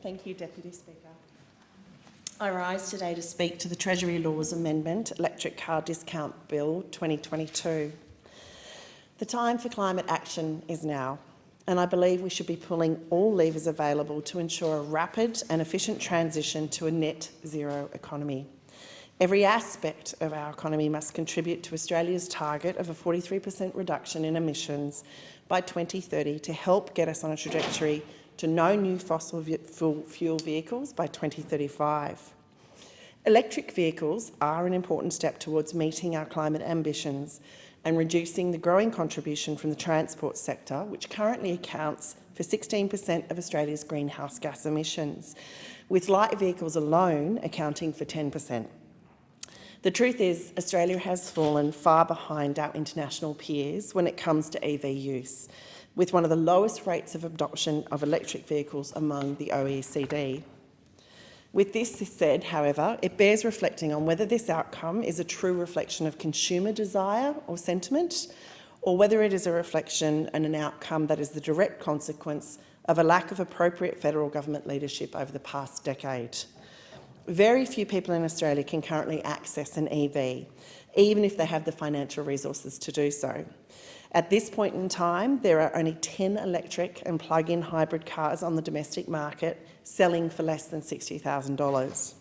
Thank you, Deputy Speaker. I rise today to speak to the Treasury Laws Amendment Electric Car Discount Bill 2022. The time for climate action is now, and I believe we should be pulling all levers available to ensure a rapid and efficient transition to a net zero economy. Every aspect of our economy must contribute to Australia's target of a 43% reduction in emissions by 2030 to help get us on a trajectory to no new fossil fuel vehicles by 2035. Electric vehicles are an important step towards meeting our climate ambitions and reducing the growing contribution from the transport sector, which currently accounts for 16% of Australia's greenhouse gas emissions, with light vehicles alone accounting for 10%. The truth is, Australia has fallen far behind our international peers when it comes to EV use, with one of the lowest rates of adoption of electric vehicles among the OECD. With this said, however, it bears reflecting on whether this outcome is a true reflection of consumer desire or sentiment, or whether it is a reflection and an outcome that is the direct consequence of a lack of appropriate federal government leadership over the past decade. Very few people in Australia can currently access an EV, even if they have the financial resources to do so. At this point in time, there are only 10 electric and plug-in hybrid cars on the domestic market selling for less than $60,000.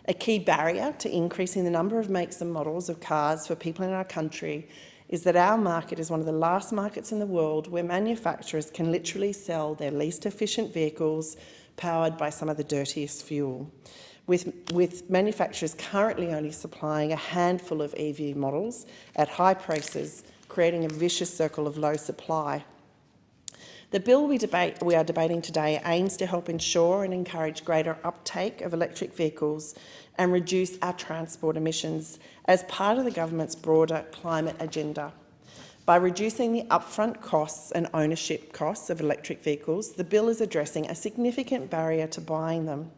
A key barrier to increasing the number of makes and models of cars for people in our country is that our market is one of the last markets in the world where manufacturers can literally sell their least efficient vehicles powered by some of the dirtiest fuel, with manufacturers currently only supplying a handful of EV models at high prices, creating a vicious circle of low supply. The bill we are debating today aims to help ensure and encourage greater uptake of electric vehicles and reduce our transport emissions as part of the government's broader climate agenda. By reducing the upfront costs and ownership costs of electric vehicles, the bill is addressing a significant barrier to buying them.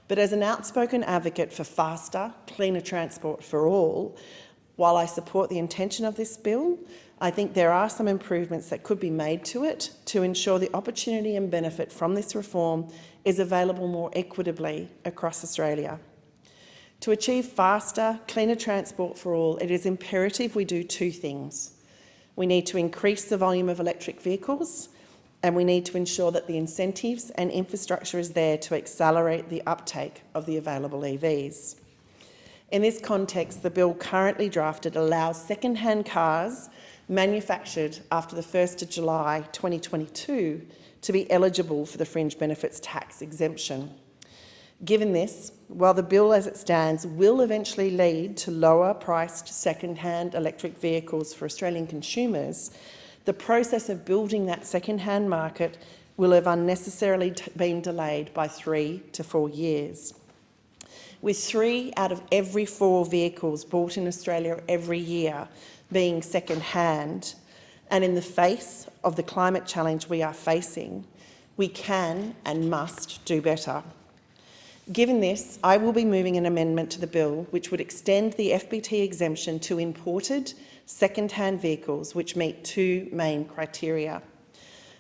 But as an outspoken advocate for faster, cleaner transport for all, while I support the intention of this bill, I think there are some improvements that could be made to it to ensure the opportunity and benefit from this reform is available more equitably across Australia. To achieve faster, cleaner transport for all, it is imperative we do two things. We need to increase the volume of electric vehicles, and we need to ensure that the incentives and infrastructure is there to accelerate the uptake of the available EVs. In this context, the bill currently drafted allows second-hand cars manufactured after the 1st of July 2022 to be eligible for the fringe benefits tax exemption. Given this, while the bill as it stands will eventually lead to lower-priced second-hand electric vehicles for Australian consumers, the process of building that second-hand market will have unnecessarily been delayed by 3 to 4 years. With 3 out of every 4 vehicles bought in Australia every year being second-hand, and in the face of the climate challenge we are facing, we can and must do better. Given this, I will be moving an amendment to the bill which would extend the FBT exemption to imported second-hand vehicles which meet 2 main criteria.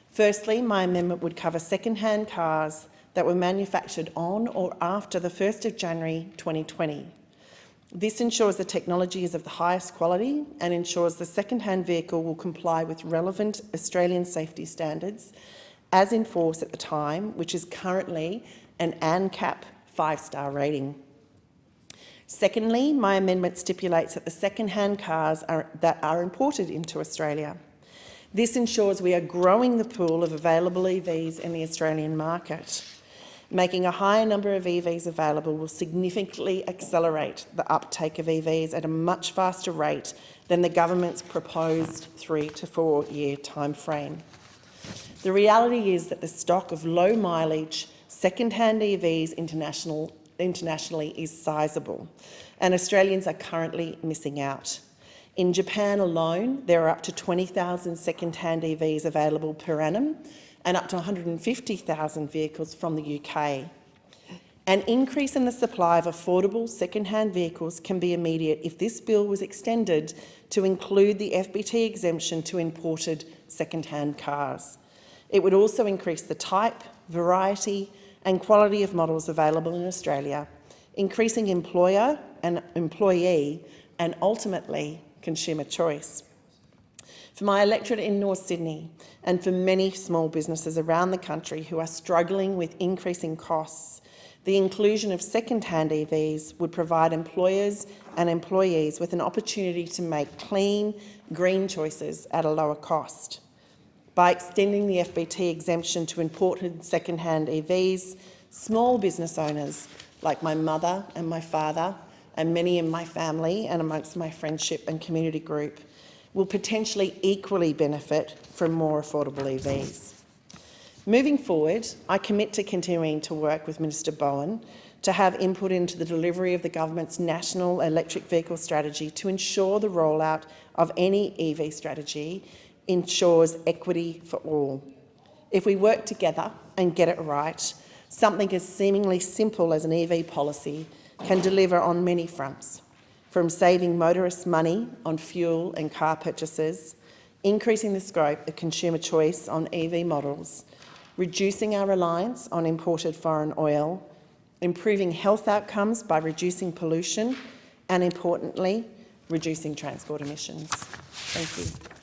Firstly, my amendment would cover second-hand cars that were manufactured on or after the 1st of January 2020. This ensures the technology is of the highest quality and ensures the second-hand vehicle will comply with relevant Australian safety standards as in force at the time, which is currently an ANCAP 5-star rating. Secondly, my amendment stipulates that the second-hand cars that are imported into Australia. This ensures we are growing the pool of available EVs in the Australian market. Making a higher number of EVs available will significantly accelerate the uptake of EVs at a much faster rate than the government's proposed 3 to 4 year timeframe. The reality is that the stock of low mileage second-hand EVs internationally is sizable, and Australians are currently missing out. In Japan alone, there are up to 20,000 second-hand EVs available per annum, and up to 150,000 vehicles from the UK. An increase in the supply of affordable second-hand vehicles can be immediate if this bill was extended to include the FBT exemption to imported second-hand cars. It would also increase the type, variety and quality of models available in Australia, increasing employer and employee and ultimately consumer choice. For my electorate in North Sydney and for many small businesses around the country who are struggling with increasing costs, the inclusion of second-hand EVs would provide employers and employees with an opportunity to make clean, green choices at a lower cost. By extending the FBT exemption to imported second-hand EVs, small business owners like my mother and my father and many in my family and amongst my friendship and community group will potentially equally benefit from more affordable EVs. Moving forward, I commit to continuing to work with Minister Bowen to have input into the delivery of the government's national electric vehicle strategy to ensure the rollout of any EV strategy ensures equity for all. If we work together and get it right, something as seemingly simple as an EV policy can deliver on many fronts, from saving motorists money on fuel and car purchases, increasing the scope of consumer choice on EV models, reducing our reliance on imported foreign oil, improving health outcomes by reducing pollution, and importantly, reducing transport emissions. Thank you.